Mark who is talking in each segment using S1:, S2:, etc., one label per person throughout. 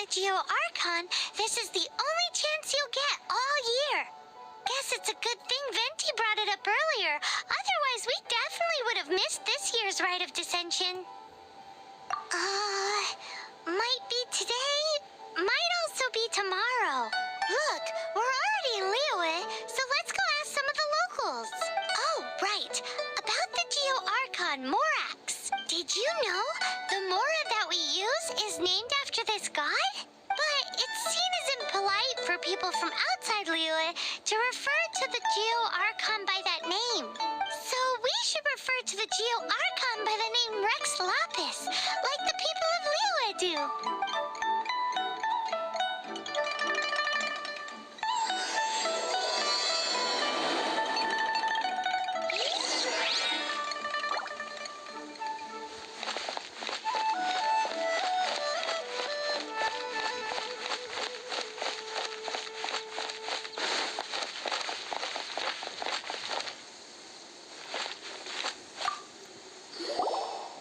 S1: Geo Archon, this is the only chance you'll get all year. Guess it's a good thing Venti brought it up earlier. Otherwise, we definitely would have missed this year's Rite of Descension. Might be today, might also be tomorrow. Look, we're already in Liyue, so let's go ask some of the locals. Oh, right, about the Geo Archon Morax. Did you know the Mora that we use is named after this god? But it's seen as impolite for people from outside Liyue to refer to the Geo Archon by that name. So we should refer to the Geo Archon by the name Rex Lapis, like the people of Liyue do.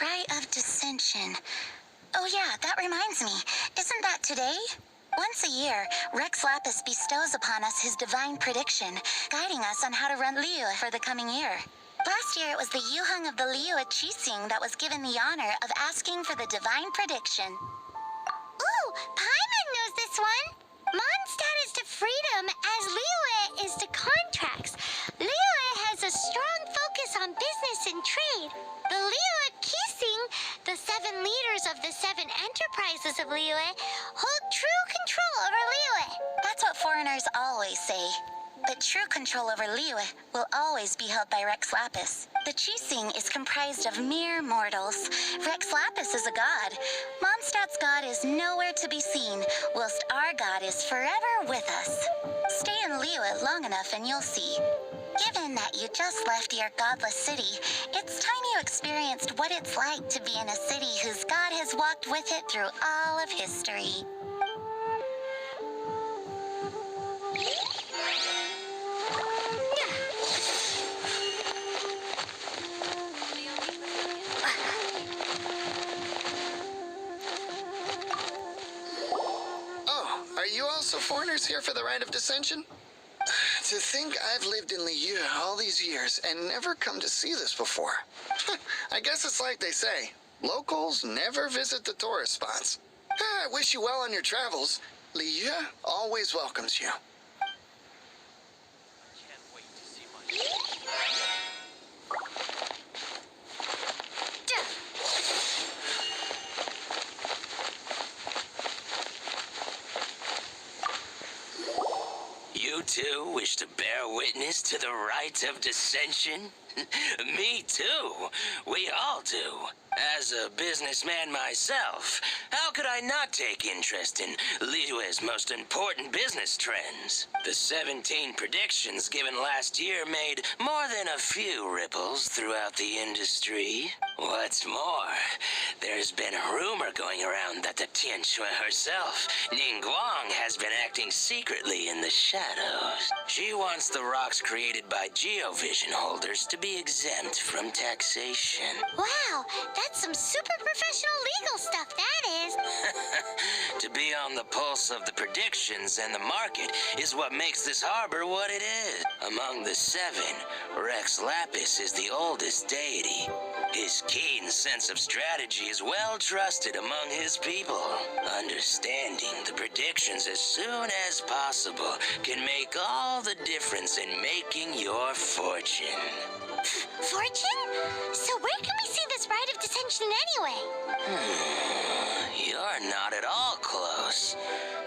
S2: Rite of Descension. Oh yeah, that reminds me. Isn't that today? Once a year, Rex Lapis bestows upon us his divine prediction, guiding us on how to run Liyue for the coming year. Last year, it was the Yuheng of the Liyue Qixing that was given the honor of asking for the divine prediction.
S1: Ooh, Paimon knows this one. Mondstadt is to freedom as Liyue is to contracts. Liyue has a strong focus on business and trade. The Liyue Qixing, the 7 leaders of the 7 enterprises of Liyue, hold true control over Liyue.
S2: That's what foreigners always say. But true control over Liyue will always be held by Rex Lapis. The Qixing is comprised of mere mortals. Rex Lapis is a god. Mondstadt's god is nowhere to be seen, whilst our god is forever with us. Stay in Liyue long enough and you'll see. Given that you just left your godless city, it's time you experienced what it's like to be in a city whose god has walked with it through all of history.
S3: Oh, are you also foreigners here for the Rite of Descension? To think I've lived in Liyue all these years and never come to see this before. I guess it's like they say, locals never visit the tourist spots. I wish you well on your travels. Liyue always welcomes you.
S4: You too wish to bear witness to the Rite of Descension? Me too. We all do. As a businessman myself, how could I not take interest in Liyue's most important business trends? The 17 predictions given last year made more than a few ripples throughout the industry. What's more, there's been a rumor going around that the Tianshui herself, Ningguang, has been acting secretly in the shadows. She wants the rocks created by Geovision holders to be exempt from taxation.
S1: Wow, that's some super professional legal stuff, that is.
S4: To be on the pulse of the predictions and the market is what makes this harbor what it is. Among the 7, Rex Lapis is the oldest deity. His keen sense of strategy is well trusted among his people. Understanding the predictions as soon as possible can make all the difference in making your fortune.
S1: Fortune? So where can we see this Rite of Descension anyway?
S4: You're not at all close.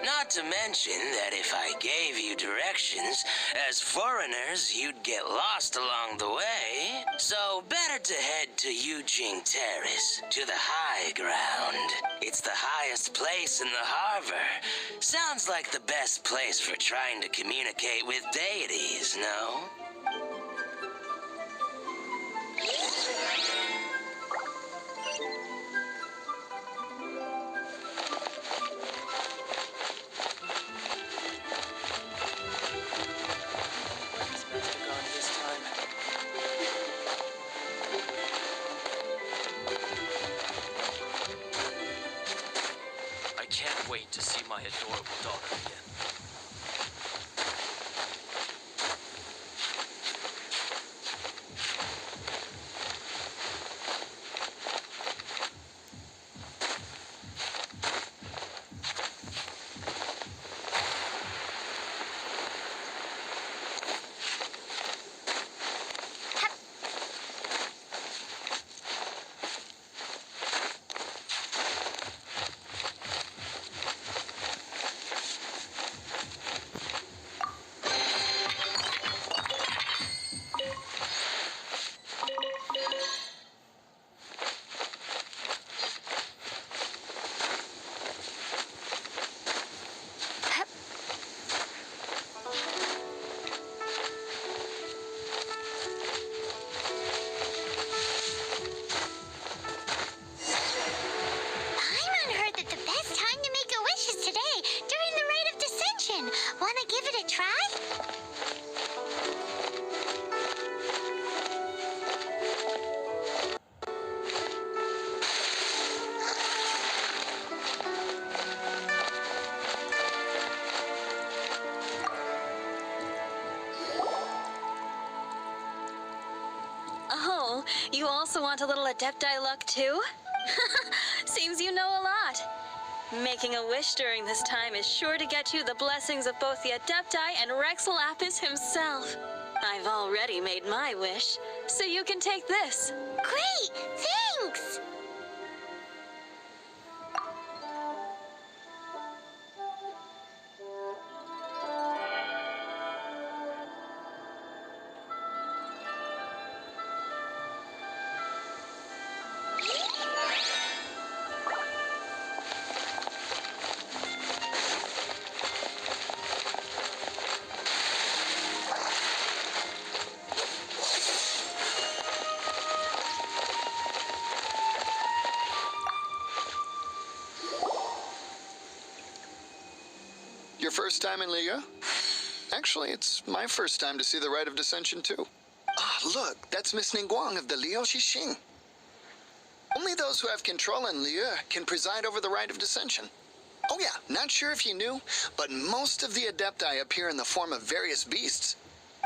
S4: Not to mention that if I gave you directions, as foreigners, you'd get lost along the way. So better to head to Yujing Terrace, to the high ground. It's the highest place in the harbor. Sounds like the best place for trying to communicate with deities, no?
S5: I can't wait to see my adorable daughter again.
S1: Paimon heard that the best time to make a wish is today, during the Rite of Descension. Wanna give it a try?
S6: Oh, you also want a little Adepti luck too? Seems you know a lot. Making a wish during this time is sure to get you the blessings of both the Adepti and Rex Lapis himself. I've already made my wish, so you can take this.
S1: Great! Thanks!
S3: Your first time in Liyue? Actually, it's my first time to see the Rite of Descension, too. Ah, look, that's Miss Ningguang of the Liu Xixing. Only those who have control in Liyue can preside over the Rite of Descension. Oh yeah, not sure if you knew, but most of the Adepti appear in the form of various beasts.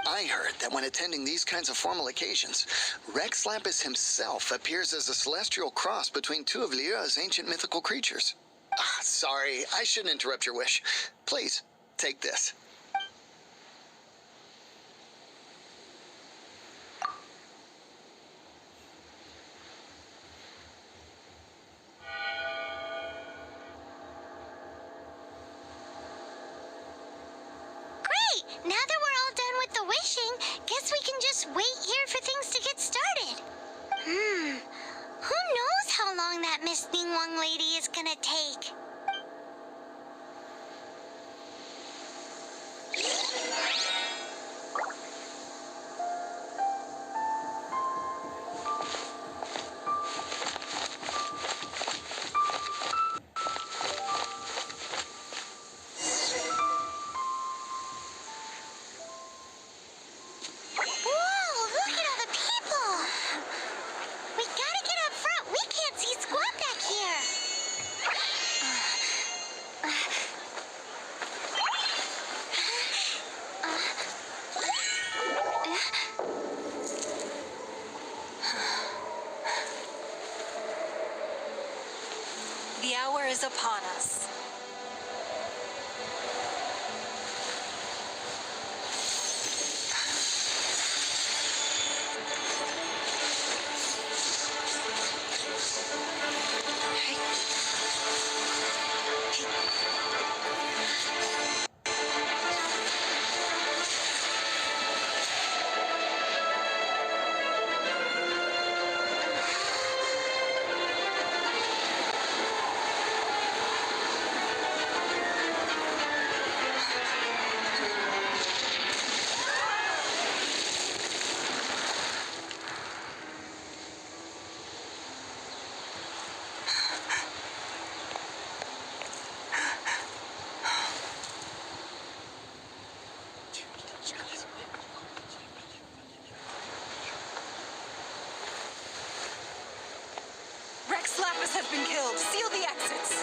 S3: I heard that when attending these kinds of formal occasions, Rex Lapis himself appears as a celestial cross between two of Liyue's ancient mythical creatures. Ah, sorry, I shouldn't interrupt your wish. Please, take this.
S1: Great! Now that we're all done with the wishing, guess we can just wait here for things to get started. Who knows how long that Miss Ningguang lady is gonna take? Whoa, look at all the people! We gotta get up front. We can't see squat back here.
S6: The hour is upon us.
S7: Rex Lapis has been killed. Seal the exits.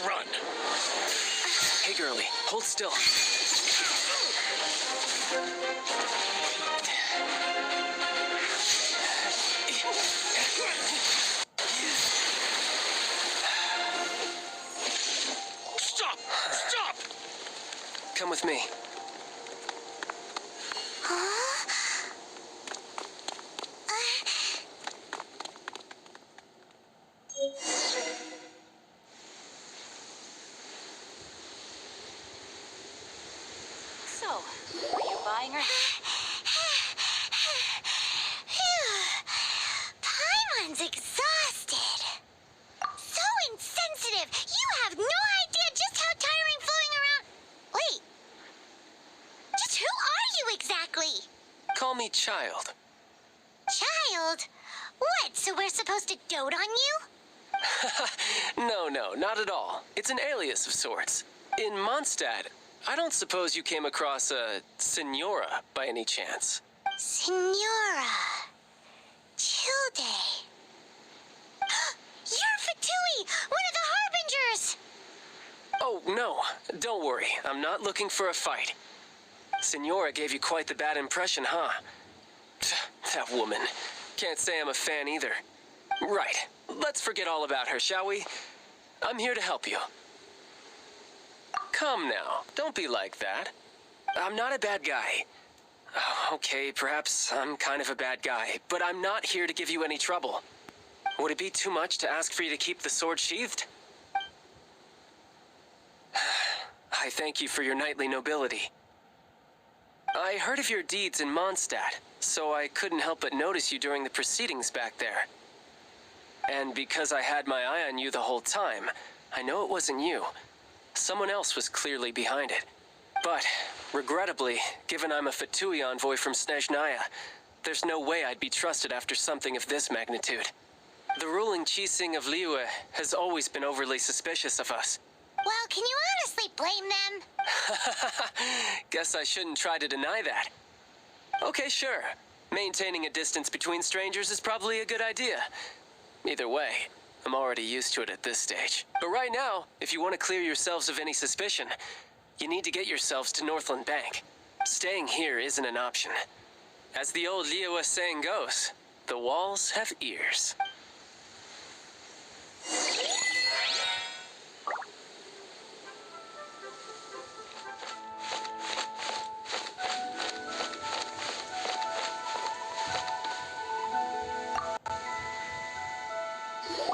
S4: run.
S5: Hey, girlie, hold still.
S4: Stop! Stop!
S5: Come with me.
S6: So, are you buying her?
S1: Paimon's exhausted. So insensitive. You have no idea just how tiring floating around. Wait. Just who are you exactly?
S5: Call me Child.
S1: Child? What, so we're supposed to dote on you?
S5: No, not at all. It's an alias of sorts. In Mondstadt, I don't suppose you came across a Senora by any chance.
S1: Senora. Childe. You're Fatui, one of the Harbingers!
S5: Oh, no. Don't worry. I'm not looking for a fight. Senora gave you quite the bad impression, huh? That woman. Can't say I'm a fan either. Right. Let's forget all about her, shall we? I'm here to help you. Come now. Don't be like that. I'm not a bad guy. Okay, perhaps I'm kind of a bad guy, but I'm not here to give you any trouble. Would it be too much to ask for you to keep the sword sheathed? I thank you for your knightly nobility. I heard of your deeds in Mondstadt, so I couldn't help but notice you during the proceedings back there. And because I had my eye on you the whole time, I know it wasn't you. Someone else was clearly behind it. But, regrettably, given I'm a Fatui envoy from Snezhnaya, there's no way I'd be trusted after something of this magnitude. The ruling Qixing of Liyue has always been overly suspicious of us.
S1: Well, can you honestly blame them?
S5: Guess I shouldn't try to deny that. Okay, sure. Maintaining a distance between strangers is probably a good idea. Either way, I'm already used to it at this stage. But right now, if you want to clear yourselves of any suspicion, you need to get yourselves to Northland Bank. Staying here isn't an option. As the old Liyue saying goes, the walls have ears.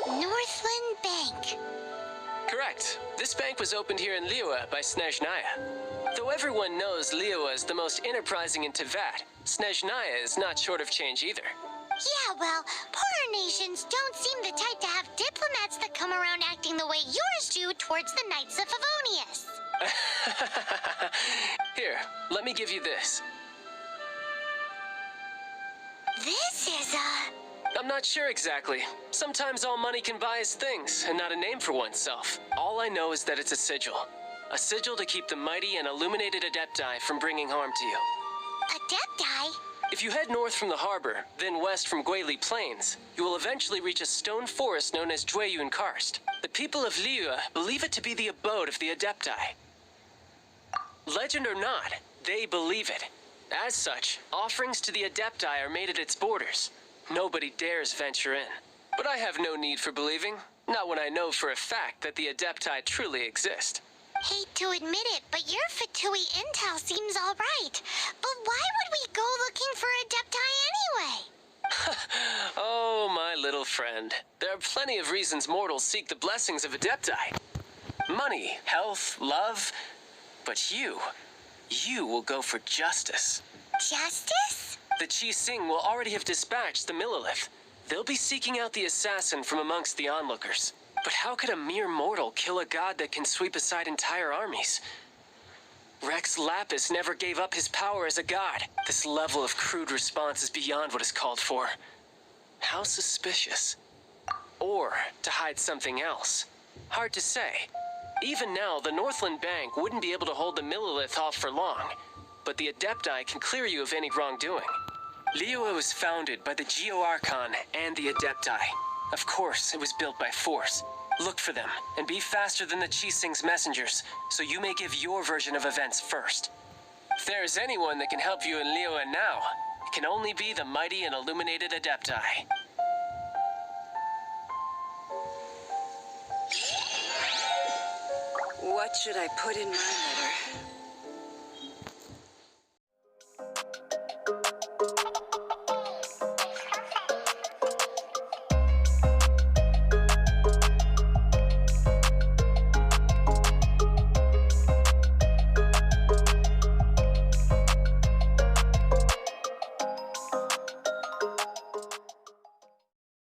S1: Northland Bank.
S5: Correct. This bank was opened here in Liyue by Snezhnaya. Though everyone knows Liyue is the most enterprising in Teyvat, Snezhnaya is not short of change either.
S1: Yeah, well, poorer nations don't seem the type to have diplomats that come around acting the way yours do towards the Knights of Favonius.
S5: Here, let me give you this.
S1: This is
S5: I'm not sure exactly. Sometimes all money can buy is things, and not a name for oneself. All I know is that it's a sigil. A sigil to keep the mighty and illuminated Adepti from bringing harm to you.
S1: Adepti?
S5: If you head north from the harbor, then west from Guili Plains, you will eventually reach a stone forest known as Jueyun Karst. The people of Liyue believe it to be the abode of the Adepti. Legend or not, they believe it. As such, offerings to the Adepti are made at its borders. Nobody dares venture in. But I have no need for believing, not when I know for a fact that the Adepti truly exist.
S1: Hate to admit it, but your Fatui intel seems all right. But why would we go looking for Adepti anyway?
S5: Oh, my little friend. There are plenty of reasons mortals seek the blessings of Adepti. Money, health, love. But you will go for justice.
S1: Justice?
S5: The Qixing will already have dispatched the Millilith. They'll be seeking out the assassin from amongst the onlookers. But how could a mere mortal kill a god that can sweep aside entire armies? Rex Lapis never gave up his power as a god. This level of crude response is beyond what is called for. How suspicious. Or to hide something else. Hard to say. Even now, the Northland Bank wouldn't be able to hold the Millilith off for long. But the Adepti can clear you of any wrongdoing. Liyue was founded by the Geo-Archon and the Adepti. Of course, it was built by force. Look for them, and be faster than the Qixing's messengers, so you may give your version of events first. If there is anyone that can help you in Liyue now, it can only be the mighty and illuminated Adepti.
S7: What should I put in my letter?